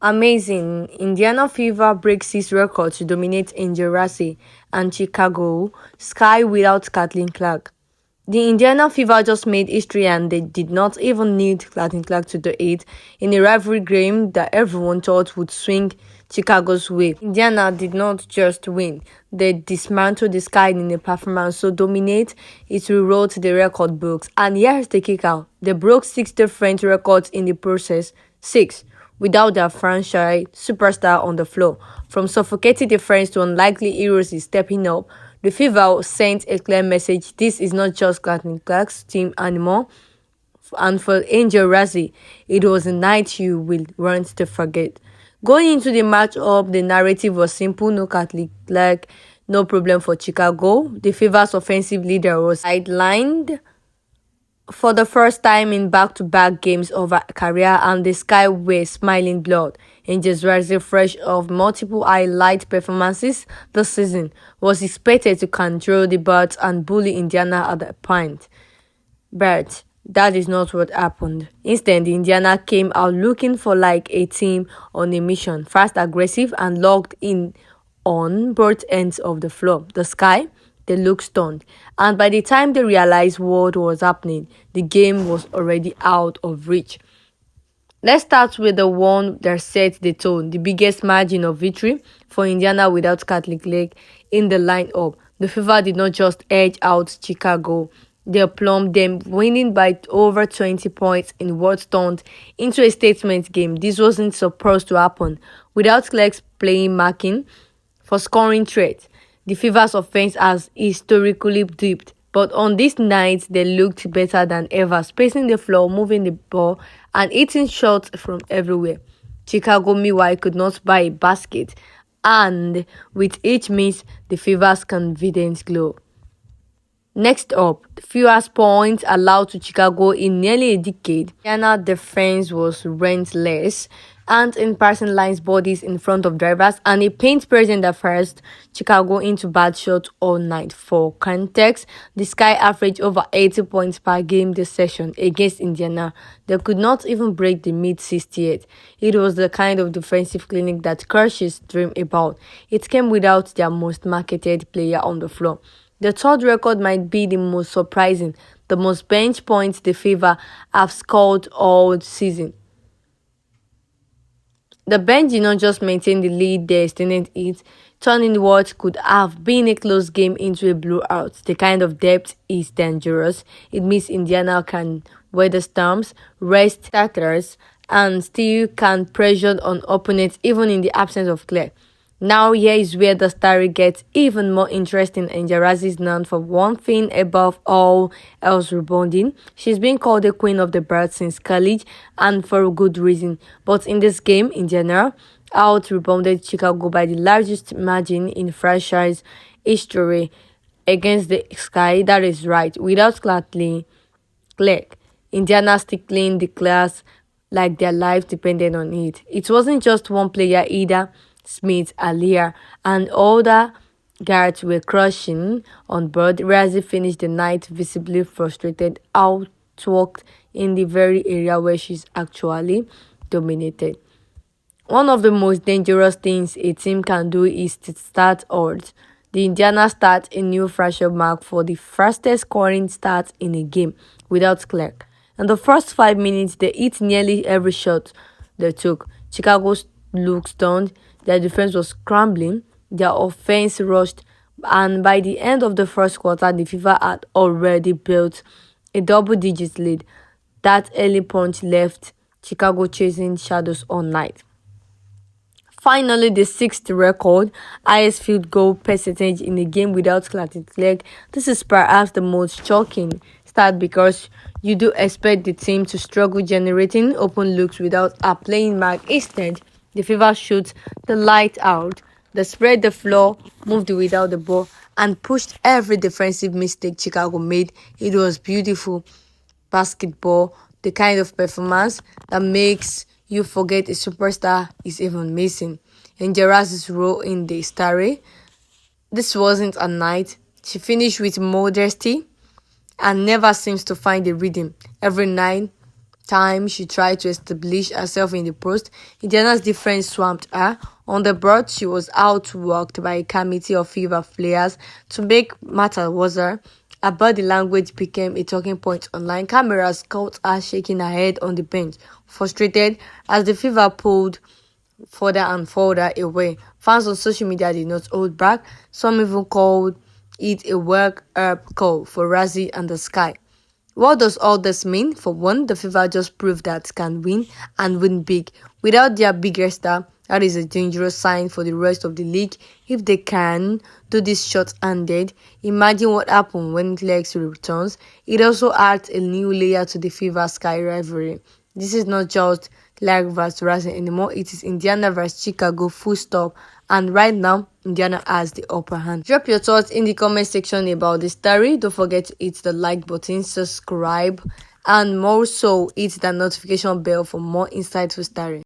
Amazing. Indiana Fever breaks its record to dominate in Jersey and Chicago Sky without Kathleen Clark. The Indiana Fever just made history and they did not even need Kathleen Clark to do it in a rivalry game that everyone thought would swing Chicago's way. Indiana did not just win, they dismantled the Sky in a performance so dominate it rewrote the record books. And here's the kicker, they broke 6 different records in the process. 6 without their franchise superstar on the floor. From suffocating defense to unlikely heroes is stepping up, the Fever sent a clear message: this is not just Kathleen Clark's team anymore. And for Angel Razzie, it was a night you will want to forget. Going into the matchup, the narrative was simple: no Kathleen Clark, no problem for Chicago. The Fever's offensive leader was sidelined for the first time in back-to-back games of her career, and the Sky were smiling blood. Angels Razzie, fresh of multiple highlight performances this season, was expected to control the bat and bully Indiana at that point. But that is not what happened. Instead, Indiana came out looking for like a team on a mission, fast, aggressive, and locked in on both ends of the floor. The Sky, they looked stunned, and by the time they realized what was happening, the game was already out of reach. Let's start with the one that set the tone, the biggest margin of victory for Indiana without Kathleen Clark in the lineup. The Fever did not just edge out Chicago, they plumbed them, winning by over 20 points in what turned into a statement game. This wasn't supposed to happen. Without Clark's playing marking for scoring threat, the Fever's offense has historically dipped. But on this night, they looked better than ever, spacing the floor, moving the ball, and hitting shots from everywhere. Chicago, meanwhile, could not buy a basket, and with each miss, the Fever's confidence grew. Next up, the fewest points allowed to Chicago in nearly a decade. Indiana defense was relentless and in passing lines bodies in front of drivers and a paint present that forced Chicago into bad shots all night. For context, the Sky averaged over 80 points per game this session against Indiana. They could not even break the mid-60th. It was the kind of defensive clinic that coaches dream about. It came without their most marketed player on the floor. The third record might be the most surprising, the most bench points the Fever have scored all season. The bench did not just maintain the lead they extended it, turning what could have been a close game into a blowout. The kind of depth is dangerous. It means Indiana can weather storms, rest starters, and still can pressure on opponents even in the absence of Clark. Now here is where the story gets even more interesting. Angel Razzie is known for one thing above all else: rebounding. She's been called the queen of the bird since college, and for a good reason. But in this game, in general, out-rebounded Chicago by the largest margin in franchise history against the Sky. That is right, without Kathleen Clark. Indiana still cleaned the class like their life depended on it. It wasn't just one player either. Smith, Alia, and other guards were crushing on board. Razzie finished the night visibly frustrated, outworked in the very area where she's actually dominated. One of the most dangerous things a team can do is to start odds. The Indiana start a new franchise mark for the fastest scoring start in a game without Clark. In the first 5 minutes, they hit nearly every shot they took. Chicago looked stunned. Their defense was scrambling, their offense rushed, and by the end of the first quarter, the Fever had already built a double-digit lead. That early punch left Chicago chasing shadows all night. Finally, the sixth record, highest field goal percentage in a game without Kathleen Clark. This is perhaps the most shocking stat because you do expect the team to struggle generating open looks without a playing mark. Instead, the Fever shot the light out. They spread the floor, moved without the ball, and pushed every defensive mistake Chicago made. It was beautiful basketball, the kind of performance that makes you forget a superstar is even missing. In Razzie's role in the story, this wasn't a night. She finished with modesty and never seems to find the rhythm. Every night, time she tried to establish herself in the post, Indiana's defense swamped her. On the board, she was outworked by a committee of Fever players. To make matters worse, her body language became a talking point online. Cameras caught her shaking her head on the bench, frustrated as the Fever pulled further and further away. Fans on social media did not hold back. Some even called it a wake-up call for Razzie and the Sky. What does all this mean? For one, the Fever just proved that it can win and win big. Without their biggest star, that is a dangerous sign for the rest of the league. If they can do this short-handed, imagine what happens when Lex returns. It also adds a new layer to the Fever Sky rivalry. This is not just Larry vs. Racing anymore. It is Indiana vs. Chicago, full stop. And right now, Indiana has the upper hand. Drop your thoughts in the comment section about this story. Don't forget to hit the like button, subscribe, and more so, hit the notification bell for more insightful stories.